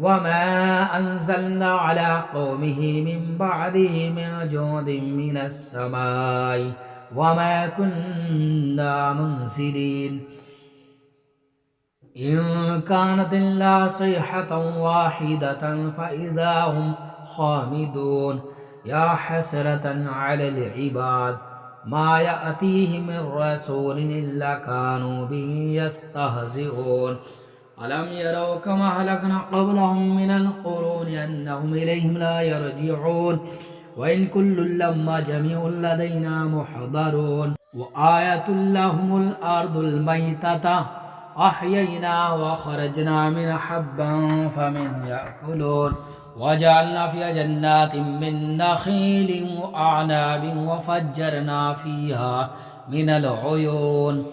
وما أنزلنا على قومه من بعده من جند من السماء وما كنا منزلين إن كانت إلا صيحة واحدة فإذا هم خامدون يا حسرة على العباد ما يأتيهم من رسول إلا كانوا به يستهزئون ألم يروا كما أهلكنا قبلهم من القرون أنهم إليهم لا يرجعون وإن كل لما جميع لدينا محضرون وآية لهم الأرض الميتة أحيينا وخرجنا من حبا فمن يأكلون وجعلنا فيها جنات من نخيل وأعناب وفجرنا فيها من العيون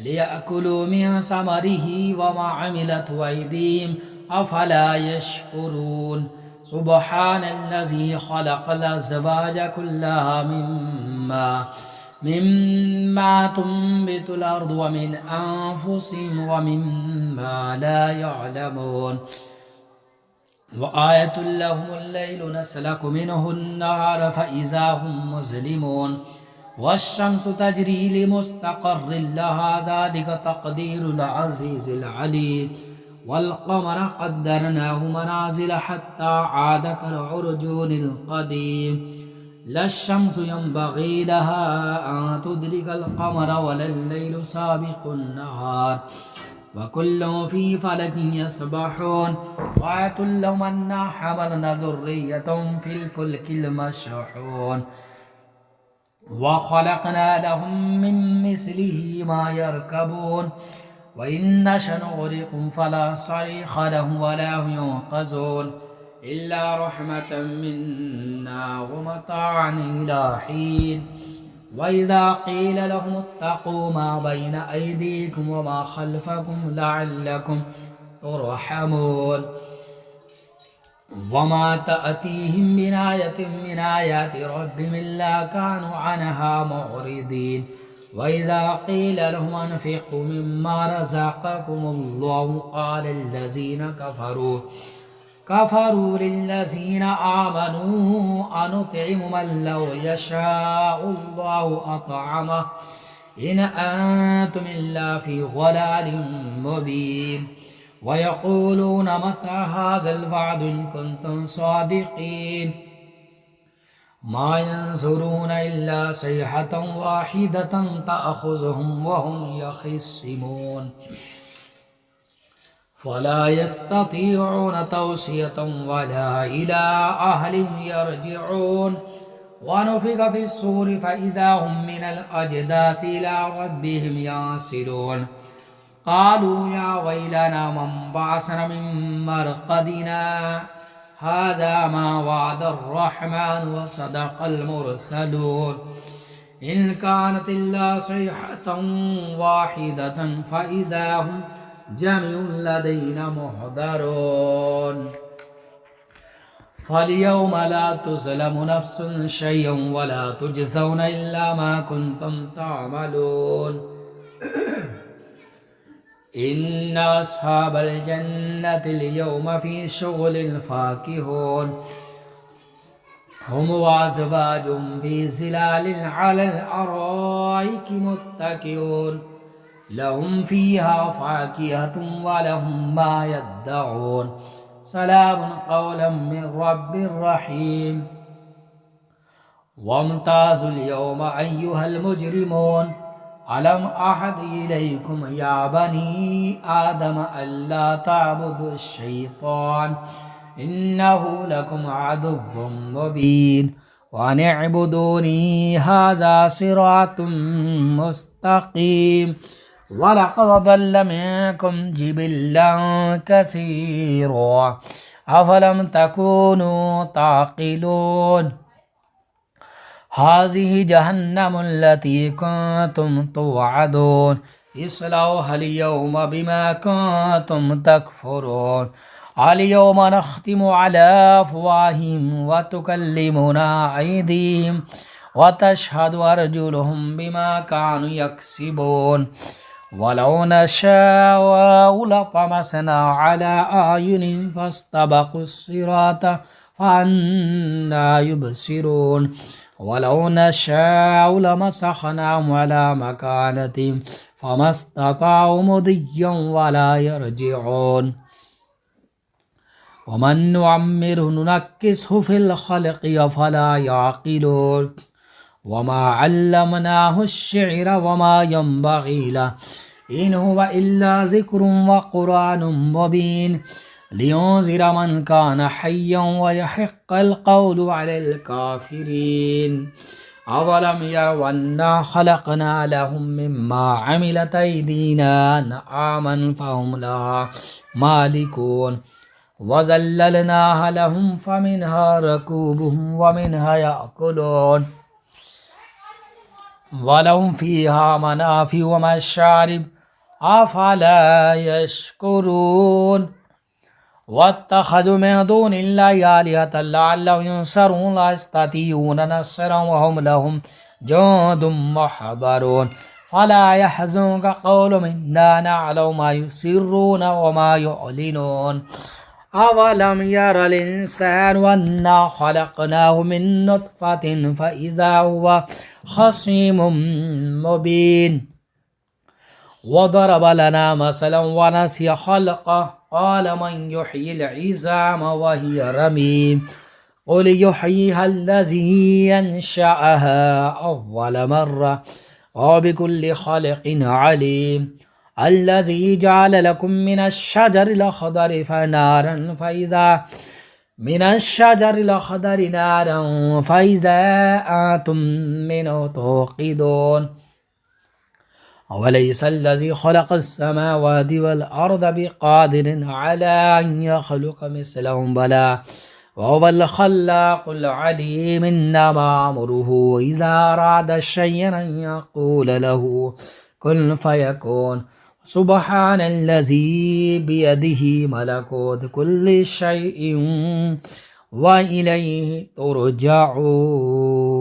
ليأكلوا من ثمره وما عملت أيديهم أفلا يشكرون سبحان الذي خلق الأزواج كلها مما تنبت الأرض ومن أنفسهم ومما لا يعلمون وآية لهم الليل نسلك منه النهار فإذا هم مظلمون والشمس تجري لمستقر لها ذلك تقدير العزيز العليم والقمر قدرناه منازل حتى عاد كالعرجون القديم لا الشمس ينبغي لها أن تدرك القمر ولا الليل سابق النهار وكل في فلك يسبحون وآية لهم أنا حملنا ذرية في الفلك المشحون وخلقنا لهم من مثله ما يركبون وإن نشأ نغرقهم فلا صريخ لهم ولا هم ينقذون إلا رحمة منا ومتاعا إلى حين وإذا قيل لهم اتقوا ما بين أيديكم وما خلفكم لعلكم ترحمون وما تأتيهم من آية من آيات ربهم إلا كانوا عنها معرضين وإذا قيل لهم أنفقوا مما رزقكم الله قال الذين كفروا للذين آمنوا أنطعم من لو يشاء الله أطعمه إن أنتم إلا في ضلال مبين ويقولون متى هذا الوعد إن كنتم صادقين ما ينظرون إلا صيحة واحدة تأخذهم وهم يخصمون فلا يستطيعون توصية ولا إلى أهلهم يرجعون ونفخ في الصور فإذا هم من الأجداث إلى ربهم ينسلون قالوا يا ويلنا من بعثنا من مرقدنا هذا ما وعد الرحمن وصدق المرسلون إن كانت إلا صيحة واحدة فإذا هم جميع لدينا محضرون فاليوم لا تظلم نفس شيئا ولا تجزون إلا ما كنتم تعملون إن أصحاب الجنة اليوم في شغل فاكهون هم وأزواجهم في ظلال على الأرائك متكئون لهم فيها فاكهة ولهم ما يدعون سلام قولا من رب رحيم وامتازوا اليوم أيها المجرمون ألم أعهد إليكم يا بني آدم ألا تعبدوا الشيطان إنه لكم عدو مبين وأن اعبدوني هذا صراط مستقيم ولقد ضل منكم جبلا كثيرا أفلم تكونوا تعقلون هذه جهنم التي كنتم توعدون اصلوها اليوم بما كنتم تكفرون اليوم نختم على أفواههم وتكلمنا أيديهم وتشهد أرجلهم بما كانوا يكسبون ولو نشاء لطمسنا على أعينهم فاستبقوا الصراط فأنى يبصرون ولو نشاء لمسخناهم على مكانتهم فما استطاعوا مضيا ولا يرجعون ومن نعمره ننكسه في الخلق أفلا يعقلون وما علمناه الشعر وما ينبغي له إن هو إلا ذكر وقرآن مبين لينذر من كان حيا ويحق القول على الكافرين أولم يروا أنا خلقنا لهم مما عملت أيدينا أنعاما فهم لها مالكون وذللناها لهم فمنها ركوبهم ومنها يأكلون ولهم فيها منافع ومشارب أفلا يشكرون واتخذوا من دون الله آلهة لعلهم ينصرون لا يستطيعون نصرا وهم لهم جند محضرون فلا يحزنك قولهم إنا نعلم ما يسرون وما يعلنون أولم ير الإنسان أنا خلقناه من نطفة فإذا هو خصيم مبين وضرب لنا مثلا ونسي خلقه قال من يحيي العظام وهي رميم قل يحييها الذي ينشأها أول مرة وبكل خلق عليم الذي جعل لكم من الشجر الأخضر فنارا فإذا من الشجر الأخضر نارا فإذا أنتم منه توقدون أوليس الذي خلق السماوات والأرض بقادر على أن يخلق مثلهم بلى وهو الخلاق العليم إنما أمره إذا أراد شيئا أن يقول له كن فيكون سبحان الذي بيده ملكوت كل شيء وإليه ترجعون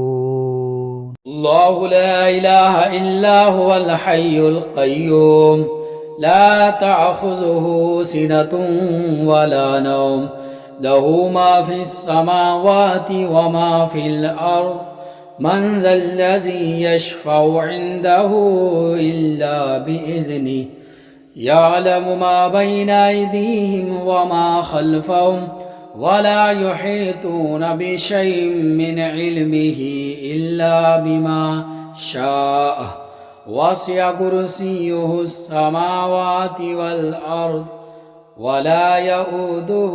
الله لا إله إلا هو الحي القيوم لا تأخذه سنة ولا نوم له ما في السماوات وما في الأرض من ذا الذي يشفع عنده إلا بإذنه يعلم ما بين أيديهم وما خلفهم ولا يحيطون بشيء من علمه إلا بما شاء وسع كرسيه السماوات والأرض ولا يؤوده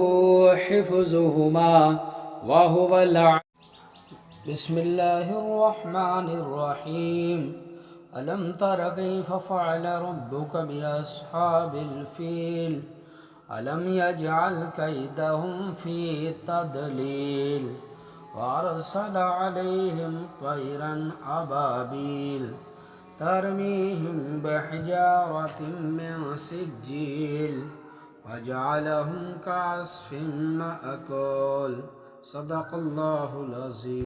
حفظهما وهو العلي بسم الله الرحمن الرحيم ألم تر كيف فعل ربك بأصحاب الفيل ألم يجعل كيدهم في تضليل وأرسل عليهم طيرا أبابيل ترميهم بحجارة من سجيل وجعلهم كعصف مأكول صدق الله العظيم.